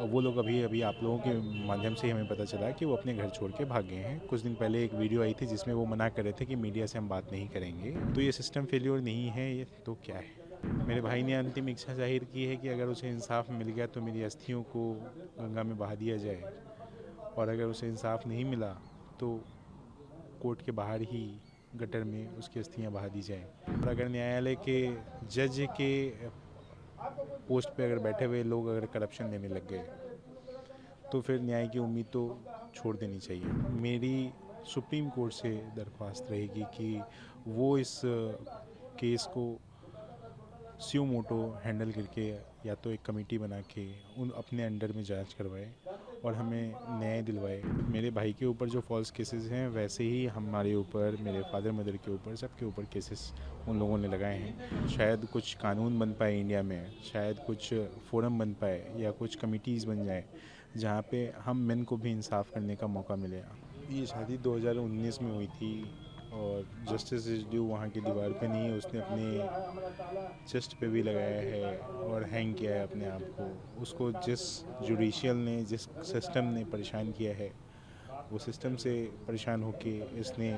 वो लोग अभी अभी आप लोगों के माध्यम से हमें पता चला कि वो अपने घर छोड़ के भाग गए हैं। कुछ दिन पहले एक वीडियो आई थी जिसमें वो मना कर रहे थे कि मीडिया से हम बात नहीं करेंगे। तो ये सिस्टम फेल्योर नहीं है, ये तो क्या है? मेरे भाई ने अंतिम इच्छा जाहिर की है कि अगर उसे इंसाफ मिल गया तो मेरी अस्थियों को गंगा में बहा दिया जाए, और अगर उसे इंसाफ नहीं मिला तो कोर्ट के बाहर ही गटर में उसकी अस्थियां बहा दी जाएं। और अगर न्यायालय के जज के पोस्ट पे अगर बैठे हुए लोग अगर करप्शन देने लग गए तो फिर न्याय की उम्मीद तो छोड़ देनी चाहिए। मेरी सुप्रीम कोर्ट से दरख्वास्त रहेगी कि वो इस केस को स्यू मोटो हैंडल करके या तो एक कमेटी बना के उन अपने अंडर में जांच करवाए और हमें न्याय दिलवाए। मेरे भाई के ऊपर जो फॉल्स केसेस हैं वैसे ही हमारे ऊपर, मेरे फादर मदर के ऊपर, सबके ऊपर केसेस उन लोगों ने लगाए हैं। शायद कुछ कानून बन पाए इंडिया में, शायद कुछ फोरम बन पाए या कुछ कमिटीज़ बन जाए जहाँ पे हम मेन को भी इंसाफ करने का मौका मिले। ये शादी 2019 में हुई थी और जस्टिस इज ड्यू वहाँ की दीवार पे नहीं है, उसने अपने चेस्ट पे भी लगाया है और हैंग किया है अपने आप को। उसको जिस जुडिशियल ने, जिस सिस्टम ने परेशान किया है, वो सिस्टम से परेशान होके इसने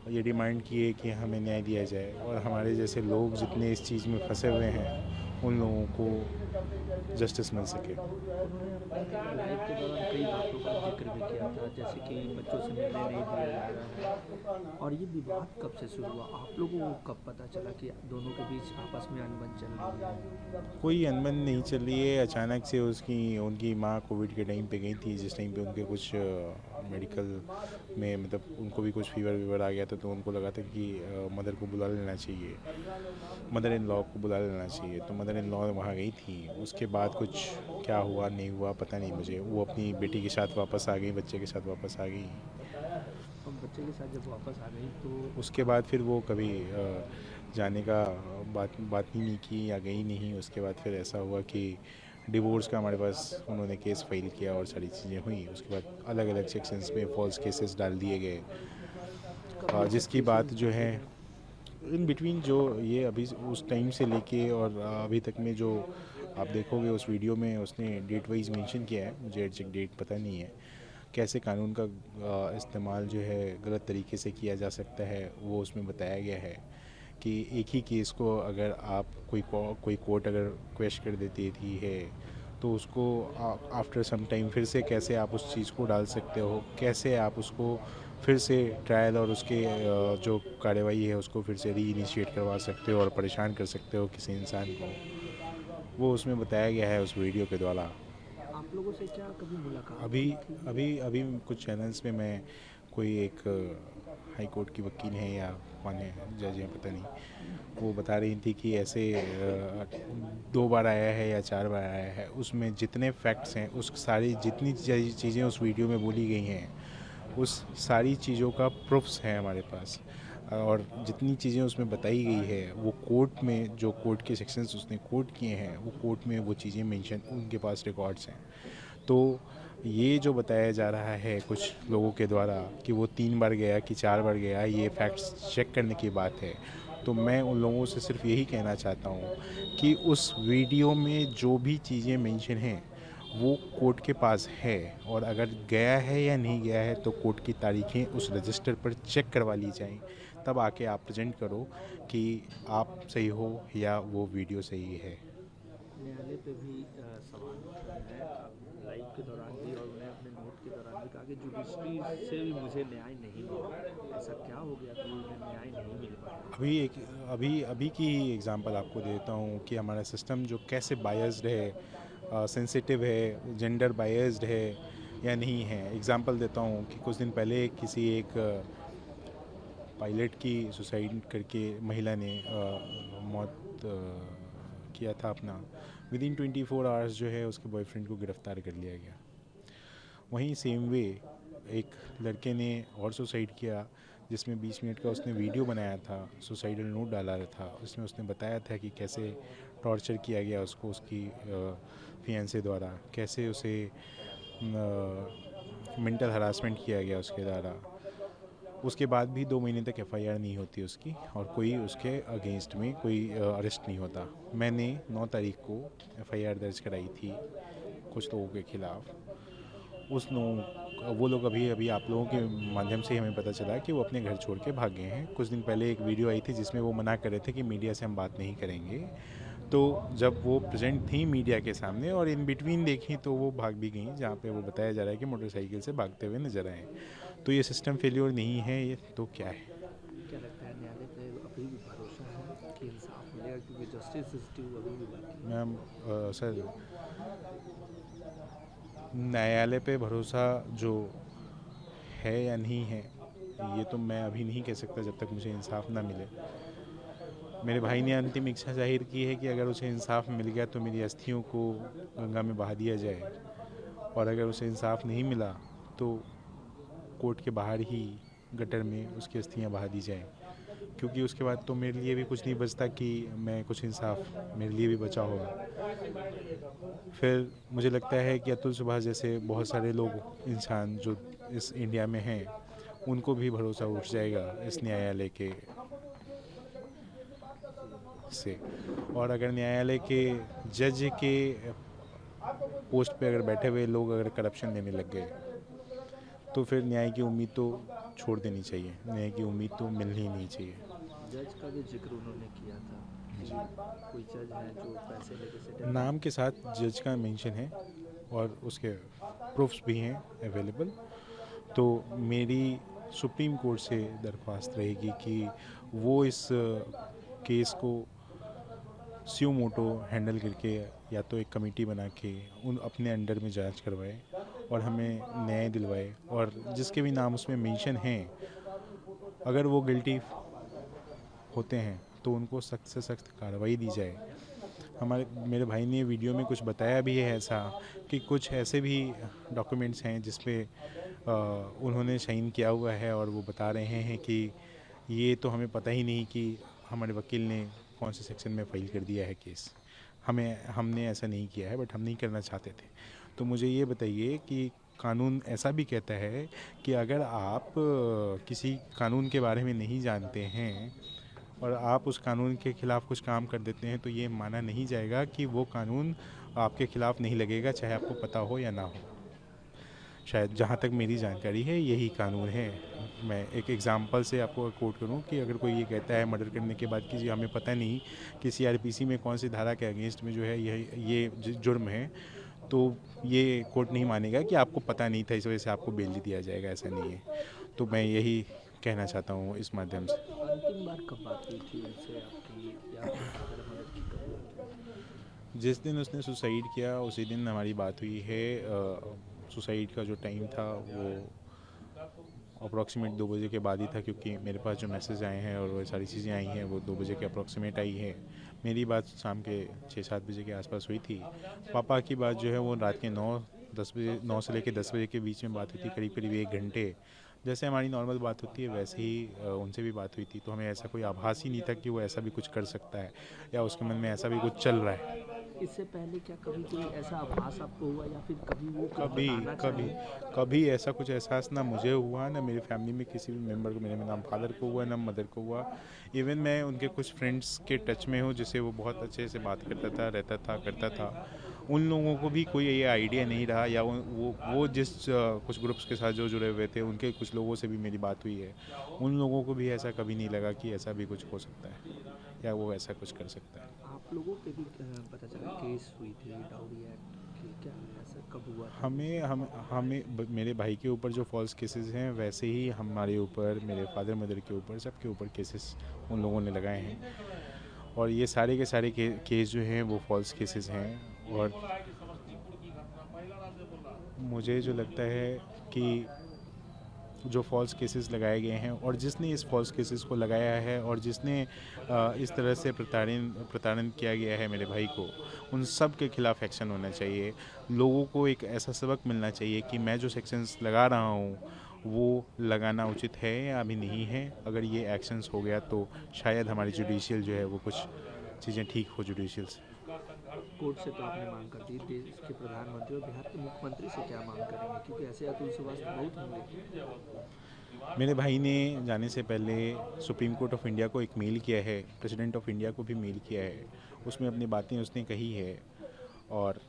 ये डिमांड की है कि हमें न्याय दिया जाए और हमारे जैसे लोग जितने इस चीज़ में फंसे हुए हैं उन लोगों को जस्टिस मिल सके। उन्होंने अपनी लाइफ के दौरान कई बातों का जिक्र भी किया था, जैसे कि बच्चों से मिलने नहीं दिया जा रहा है। और ये विवाद कब से शुरू हुआ? आप लोगों को कब पता चला कि दोनों के बीच आपस में अनबन चल रही है? कोई अनबन नहीं चल रही है। अचानक से उनकी माँ कोविड के टाइम पे गई थी, जिस टाइम पे उनके कुछ मेडिकल में मतलब उनको भी कुछ फीवर आ गया था, तो उनको लगा था कि मदर को बुला लेना चाहिए, मदर इन लॉ को बुला लेना चाहिए। तो मदर इन लॉ वहाँ गई थी। उसके बाद कुछ क्या हुआ नहीं हुआ पता नहीं मुझे। वो अपनी बेटी के साथ वापस आ गई, बच्चे के साथ वापस आ गई। और बच्चे के साथ जब वापस आ गई तो उसके बाद फिर वो कभी जाने का बात ही नहीं की या गई नहीं। उसके बाद फिर ऐसा हुआ कि डिवोर्स का हमारे पास उन्होंने केस फाइल किया और सारी चीज़ें हुई। उसके बाद अलग अलग सेक्शंस में फॉल्स केसेस डाल दिए गए, कब ये सब जिसकी बात केसेस जो है हुए? इन बिटवीन जो ये अभी उस टाइम से लेके और अभी तक में जो आप देखोगे उस वीडियो में उसने डेट वाइज मेंशन किया है। मुझे एग्जैक्ट डेट पता नहीं है। कैसे कानून का इस्तेमाल जो है गलत तरीके से किया जा सकता है वो उसमें बताया गया है कि एक ही केस को अगर आप कोई कोर्ट अगर क्वेश्चन कर देती थी है तो उसको आफ्टर सम टाइम फिर से कैसे आप उस चीज़ को डाल सकते हो, कैसे आप उसको फिर से ट्रायल और उसके जो कार्यवाही है उसको फिर से री इनिशिएट करवा सकते हो और परेशान कर सकते हो किसी इंसान को। वो उसमें बताया गया है उस वीडियो के द्वारा। आप लोगों से क्या कभी मुलाकात अभी हुई थी? अभी अभी कुछ चैनल्स में मैं कोई एक हाई कोर्ट की वकील है या कौन है, जज है पता नहीं, वो बता रही थी कि ऐसे 2 बार आया है या 4 बार आया है। उसमें जितने फैक्ट्स हैं, उस सारी जितनी चीज़ें उस वीडियो में बोली गई हैं उस सारी चीज़ों का प्रूफ्स हैं हमारे पास। और जितनी चीज़ें उसमें बताई गई है वो कोर्ट में, जो कोर्ट के सेक्शंस उसने कोर्ट किए हैं वो कोर्ट में वो चीज़ें मेंशन, उनके पास रिकॉर्ड्स हैं। तो ये जो बताया जा रहा है कुछ लोगों के द्वारा कि वो 3 बार गया कि 4 बार गया, ये फैक्ट्स चेक करने की बात है। तो मैं उन लोगों से सिर्फ यही कहना चाहता हूँ कि उस वीडियो में जो भी चीज़ें मेंशन हैं वो कोर्ट के पास है, और अगर गया है या नहीं गया है तो कोर्ट की तारीखें उस रजिस्टर पर चेक करवा ली जाएं। तब आके आप प्रेजेंट करो कि आप सही हो या वो वीडियो सही है। न्यायालय पे भी सवाल उठाया है लाइव के दौरान भी, और उन्हें अपने नोट के दौरान भी कहा कि जुडिशरी से भी मुझे न्याय नहीं मिला। ऐसा क्या हो गया कि उन्हें न्याय नहीं मिल पाया? अभी एक अभी अभी की ही एग्जांपल आपको देता हूँ कि हमारा सिस्टम जो कैसे बायस्ड है, सेंसिटिव है, जेंडर बायस्ड है या नहीं है। एग्जांपल देता हूँ कि कुछ दिन पहले किसी एक पायलट की सुसाइड करके महिला ने मौत किया था अपना। विद इन 24 आवर्स जो है उसके बॉयफ्रेंड को गिरफ्तार कर लिया गया। वहीं सेम वे एक लड़के ने और सुसाइड किया जिसमें 20 मिनट का उसने वीडियो बनाया था, सुसाइडल नोट डाला था। उसमें उसने बताया था कि कैसे टॉर्चर किया गया उसको उसकी फियांसे द्वारा, कैसे उसे मेंटल हरासमेंट किया गया उसके द्वारा। उसके बाद भी 2 महीने तक एफआईआर नहीं होती उसकी और कोई उसके अगेंस्ट में कोई अरेस्ट नहीं होता। मैंने 9 तारीख को एफआईआर दर्ज कराई थी कुछ लोगों के खिलाफ। वो लोग अभी अभी आप लोगों के माध्यम से हमें पता चला कि वो अपने घर छोड़ के भाग गए हैं। कुछ दिन पहले एक वीडियो आई थी जिसमें वो मना कर रहे थे कि मीडिया से हम बात नहीं करेंगे। तो जब वो प्रेजेंट थी मीडिया के सामने और इन बिटवीन देखी तो वो भाग भी गई, जहाँ पे वो बताया जा रहा है कि मोटरसाइकिल से भागते हुए नजर आए। तो ये सिस्टम फेल्योर नहीं है, ये तो क्या है? क्या लगता है न्यायालय पे अभी भी भरोसा है कि इंसाफ मिलेगा, क्योंकि जस्टिस सिस्टम अभी भी बाकी है? मैम सर, न्यायालय पे भरोसा जो है या नहीं है ये तो मैं अभी नहीं कह सकता जब तक मुझे इंसाफ ना मिले। मेरे भाई ने अंतिम इच्छा जाहिर की है कि अगर उसे इंसाफ मिल गया तो मेरी अस्थियों को गंगा में बहा दिया जाए, और अगर उसे इंसाफ नहीं मिला तो कोर्ट के बाहर ही गटर में उसकी अस्थियां बहा दी जाएं, क्योंकि उसके बाद तो मेरे लिए भी कुछ नहीं बचता कि मैं कुछ इंसाफ मेरे लिए भी बचा होगा। फिर मुझे लगता है कि अतुल सुभाष जैसे बहुत सारे लोग इंसान जो इस इंडिया में हैं उनको भी भरोसा उठ जाएगा इस न्यायालय के से। और अगर न्यायालय के जज के पोस्ट पे अगर बैठे हुए लोग अगर करप्शन देने लग गए तो फिर न्याय की उम्मीद तो छोड़ देनी चाहिए, न्याय की उम्मीद तो मिलनी ही नहीं चाहिए। जज का भी जिक्र उन्होंने किया था जी, कि कोई जज है जो पैसे लेके सेटल नाम के साथ जज का मेंशन है और उसके प्रूफ्स भी हैं अवेलेबल। तो मेरी सुप्रीम कोर्ट से दरख्वास्त रहेगी कि वो इस केस को स्यू मोटो हैंडल करके या तो एक कमेटी बना के उन अपने अंडर में जांच करवाए और हमें न्याय दिलवाए, और जिसके भी नाम उसमें मेंशन हैं अगर वो गिल्टी होते हैं तो उनको सख्त से सख्त कार्रवाई दी जाए। मेरे भाई ने वीडियो में कुछ बताया भी है ऐसा कि कुछ ऐसे भी डॉक्यूमेंट्स हैं जिसपे उन्होंने साइन किया हुआ है और वो बता रहे हैं कि ये तो हमें पता ही नहीं कि हमारे वकील ने कौन से सेक्शन में फाइल कर दिया है केस। हमने ऐसा नहीं किया है, बट हम नहीं करना चाहते थे। तो मुझे ये बताइए कि कानून ऐसा भी कहता है कि अगर आप किसी कानून के बारे में नहीं जानते हैं और आप उस कानून के खिलाफ कुछ काम कर देते हैं तो ये माना नहीं जाएगा कि वो कानून आपके खिलाफ नहीं लगेगा, चाहे आपको पता हो या ना हो। शायद जहाँ तक मेरी जानकारी है यही कानून है। मैं एक एग्जांपल से आपको कोट करूँ कि अगर कोई ये कहता है मर्डर करने के बाद कि जी हमें पता नहीं कि सीआरपीसी में कौन सी धारा के अगेंस्ट में जो है ये जुर्म है, तो ये कोर्ट नहीं मानेगा कि आपको पता नहीं था इस वजह से आपको बेल दिया जाएगा, ऐसा नहीं है। तो मैं यही कहना चाहता हूँ इस माध्यम से। अंतिम बार कब बात हुई थी उनसे आपकी, या आपके फादर मदर की कब हुई थी? जिस दिन उसने सुसाइड किया उसी दिन हमारी बात हुई है। सुसाइड का जो टाइम था वो अप्रॉक्सीमेट 2 बजे के बाद ही था, क्योंकि मेरे पास जो मैसेज आए हैं और वो सारी चीज़ें आई हैं वो 2 बजे के अप्रॉक्सीमेट आई है। मेरी बात शाम के 6-7 बजे के आसपास हुई थी। पापा की बात जो है वो रात के 9-10 बजे, 9 से लेकर 10 बजे के बीच में बात हुई थी, करीब करीब 1 घंटे। जैसे हमारी नॉर्मल बात होती है वैसे ही उनसे भी बात हुई थी। तो हमें ऐसा कोई आभास ही नहीं था कि वो ऐसा भी कुछ कर सकता है या उसके मन में ऐसा भी कुछ चल रहा है। इससे पहले क्या कभी कोई ऐसा आभास आपको हुआ, या फिर कभी वो कुछ कभी बताना कभी चाहे? कभी ऐसा कुछ एहसास ना मुझे हुआ ना मेरी फैमिली में किसी भी मेंबर को, मेरे ना फादर को हुआ ना मदर को हुआ। इवन मैं उनके कुछ फ्रेंड्स के टच में हूँ जिससे वो बहुत अच्छे से बात करता था, रहता था, करता था। उन लोगों को भी कोई ये आइडिया नहीं रहा, या वो जिस कुछ ग्रुप्स के साथ जो जुड़े हुए थे उनके कुछ लोगों से भी मेरी बात हुई है। उन लोगों को भी ऐसा कभी नहीं लगा कि ऐसा भी कुछ हो सकता है या वो ऐसा कुछ कर सकता है। आप लोगों पे भी पता चला केस हुई थी डाउरी एक्ट की, क्या ऐसा कब हुआ था? मेरे भाई के ऊपर जो फॉल्स केसेस हैं वैसे ही हमारे ऊपर, मेरे फादर मदर के ऊपर, सबके ऊपर केसेस उन लोगों ने लगाए हैं, और ये सारे के सारे केस जो हैं वो फॉल्स केसेस हैं। और मुझे जो लगता है कि जो फॉल्स केसेस लगाए गए हैं और जिसने इस फॉल्स केसेस को लगाया है और जिसने इस तरह से प्रताड़न किया गया है मेरे भाई को, उन सब के खिलाफ एक्शन होना चाहिए। लोगों को एक ऐसा सबक मिलना चाहिए कि मैं जो सेक्शंस लगा रहा हूँ वो लगाना उचित है या अभी नहीं है। अगर ये एक्शंस हो गया तो शायद हमारी जुडिशियल जो है वो कुछ चीज़ें ठीक हो जुडिशियल से। कोर्ट से तो आपने मांग कर दी, देश के प्रधानमंत्री और बिहार के मुख्यमंत्री से क्या मांग करेंगे, क्योंकि ऐसे अतुल सुभाष तो बहुत होंगे? मेरे भाई ने जाने से पहले सुप्रीम कोर्ट ऑफ इंडिया को एक मेल किया है, प्रेसिडेंट ऑफ इंडिया को भी मेल किया है। उसमें अपनी बातें उसने कही है और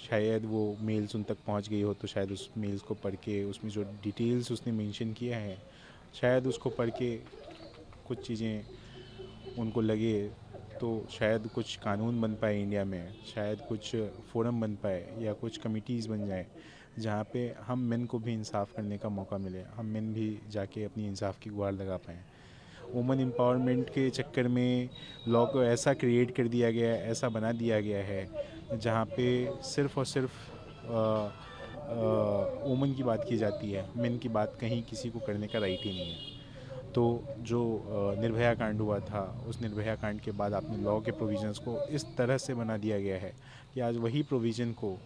शायद वो मेल्स उन तक पहुंच गई हो, तो शायद उस मेल्स को पढ़ के उसमें जो डिटेल्स उसने मेंशन किया है, शायद उसको पढ़ के कुछ चीज़ें उनको लगे, तो शायद कुछ कानून बन पाए इंडिया में, शायद कुछ फोरम बन पाए या कुछ कमिटीज़ बन जाए जहाँ पे हम मेन को भी इंसाफ करने का मौका मिले, हम मेन भी जाके अपनी इंसाफ की गुहार लगा पाएँ। वुमेन एम्पावरमेंट के चक्कर में लॉ को ऐसा क्रिएट कर दिया गया है, ऐसा बना दिया गया है जहाँ पे सिर्फ़ और सिर्फ वुमेन की बात की जाती है, मेन की बात कहीं किसी को करने का राइट ही नहीं है। तो जो निर्भया कांड हुआ था, उस निर्भया कांड के बाद आपने लॉ के प्रोविजंस को इस तरह से बना दिया गया है कि आज वही प्रोविज़न को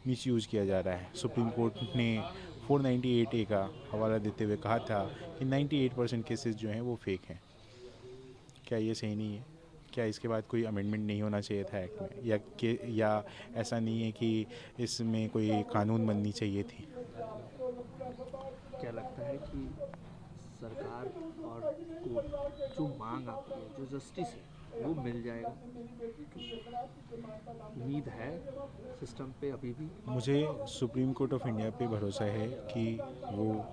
मिसयूज़ किया जा रहा है। सुप्रीम कोर्ट ने 498A का हवाला देते हुए कहा था कि 98% केसेस जो हैं वो फेक हैं। क्या ये सही नहीं है? क्या इसके बाद कोई अमेंडमेंट नहीं होना चाहिए था एक्ट में, या ऐसा नहीं है कि इसमें कोई कानून बननी चाहिए थी? क्या लगता है कि सरकार और कोर्ट जो मांग आती है, जो जस्टिस है, वो मिल जाएगा? उम्मीद है सिस्टम पे अभी भी? मुझे सुप्रीम कोर्ट ऑफ इंडिया पे भरोसा है कि वो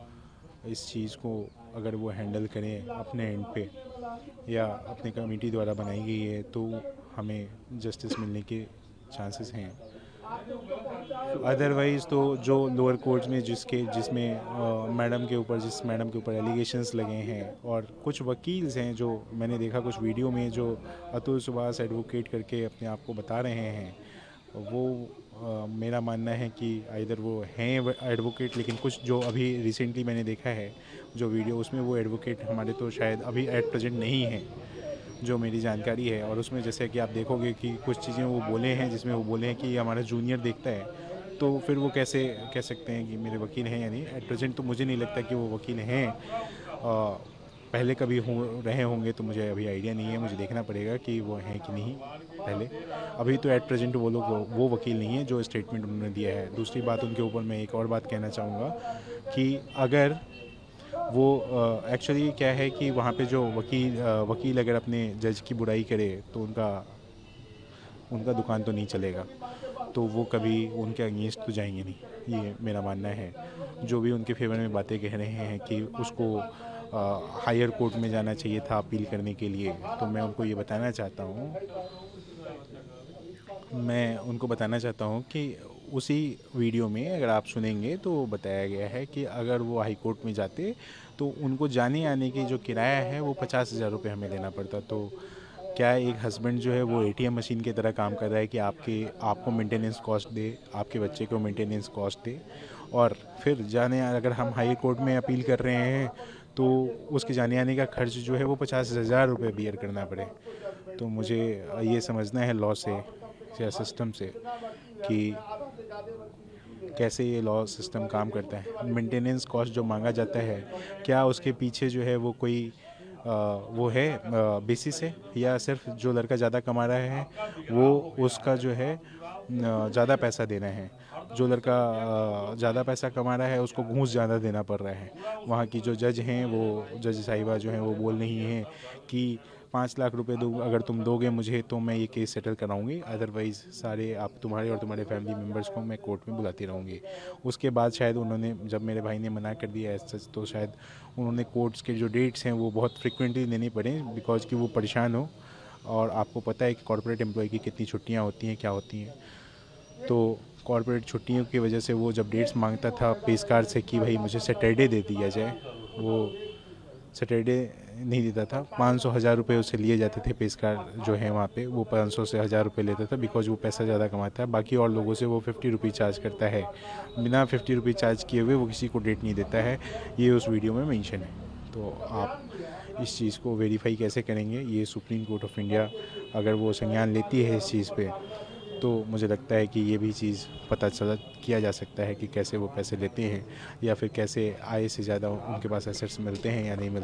इस चीज़ को अगर वो हैंडल करें अपने एंड पे या अपने कमेटी द्वारा बनाई गई है, तो हमें जस्टिस मिलने के चांसेस हैं। अदरवाइज़ तो जो लोअर कोर्ट्स में जिस मैडम के ऊपर एलिगेशंस लगे हैं, और कुछ वकील्स हैं जो मैंने देखा कुछ वीडियो में जो अतुल सुभाष एडवोकेट करके अपने आप को बता रहे हैं, वो मेरा मानना है कि आइदर वो हैं एडवोकेट, लेकिन कुछ जो अभी रिसेंटली मैंने देखा है जो वीडियो, उसमें वो एडवोकेट हमारे तो शायद अभी एट प्रेजेंट नहीं है, जो मेरी जानकारी है। और उसमें जैसे कि आप देखोगे कि कुछ चीज़ें वो बोले हैं जिसमें वो बोले हैं कि हमारा जूनियर देखता है, तो फिर वो कैसे कह सकते हैं कि मेरे वकील हैं या नहीं? एट प्रेजेंट तो मुझे नहीं लगता कि वो वकील हैं। पहले कभी रहे होंगे तो मुझे अभी आइडिया नहीं है, मुझे देखना पड़ेगा कि वो हैं कि नहीं पहले। अभी तो एट प्रेजेंट वो लोग वो वकील नहीं है जो स्टेटमेंट उन्होंने दिया है। दूसरी बात, उनके ऊपर मैं एक और बात कहना चाहूँगा कि अगर वो एक्चुअली क्या है कि वहाँ पे जो वकील अगर अपने जज की बुराई करे तो उनका दुकान तो नहीं चलेगा, तो वो कभी उनके अगेंस्ट तो जाएंगे नहीं, ये मेरा मानना है। जो भी उनके फेवर में बातें कह रहे हैं कि उसको हायर कोर्ट में जाना चाहिए था अपील करने के लिए, तो मैं उनको बताना चाहता हूँ कि उसी वीडियो में अगर आप सुनेंगे तो बताया गया है कि अगर वो हाई कोर्ट में जाते तो उनको जाने आने की जो किराया है वो 50,000 रुपये हमें देना पड़ता। तो क्या एक हस्बैंड जो है वो ATM मशीन की तरह काम कर रहा है कि आपको मेंटेनेंस कॉस्ट दे, आपके बच्चे को मेंटेनेंस कॉस्ट दे, और फिर अगर हम हाई कोर्ट में अपील कर रहे हैं तो उसके जाने आने का खर्च जो है वो 50,000 रुपये बियर करना पड़े। तो मुझे ये समझना है लॉ से या सिस्टम से कि कैसे ये लॉ सिस्टम काम करता है। मेंटेनेंस कॉस्ट जो मांगा जाता है, क्या उसके पीछे जो है वो कोई वो है बेसिस है, या सिर्फ जो लड़का ज़्यादा कमा रहा है वो उसका जो है ज़्यादा पैसा देना है? जो लड़का ज़्यादा पैसा कमा रहा है उसको घूस ज़्यादा देना पड़ रहा है। वहाँ की जो जज हैं, वो जज साहिबा जो हैं वो बोल रही हैं कि 5 लाख रुपए दो, अगर तुम दोगे मुझे तो मैं ये केस सेटल कराऊंगी, अदरवाइज़ सारे आप तुम्हारे और तुम्हारे फैमिली मेम्बर्स को मैं कोर्ट में बुलाती रहूँगी। उसके बाद शायद उन्होंने, जब मेरे भाई ने मना कर दिया सच, तो शायद उन्होंने कोर्ट्स के जो डेट्स हैं वो बहुत फ्रिक्वेंटली देनी पड़े, बिकॉज कि वो परेशान हो। और आपको पता है कि कॉर्पोरेट एम्प्लॉय की कितनी छुट्टियाँ होती हैं, क्या होती हैं। तो कॉर्पोरेट छुट्टियों की वजह से वो जब डेट्स मांगता था पेशकार से कि भाई मुझे सैटरडे दे दिया जाए, वो सैटरडे नहीं देता था। 500,000 रुपये उससे लिए जाते थे। पेशकार जो है वहाँ पे वो 500 से 1,000 रुपये लेता था, बिकॉज वो पैसा ज़्यादा कमाता है। बाकी और लोगों से वो 50 रुपये चार्ज करता है, बिना 50 रुपये चार्ज किए हुए वो किसी को डेट नहीं देता है। ये उस वीडियो में मेंशन है। तो आप इस चीज़ को वेरीफाई कैसे करेंगे? ये सुप्रीम कोर्ट ऑफ इंडिया अगर वो संज्ञान लेती है इस चीज़ पे, तो मुझे लगता है कि ये भी चीज़ किया जा सकता है कि कैसे वो पैसे लेते हैं, या फिर कैसे आय से ज़्यादा उनके पास एसेट्स मिलते हैं या नहीं मिलते।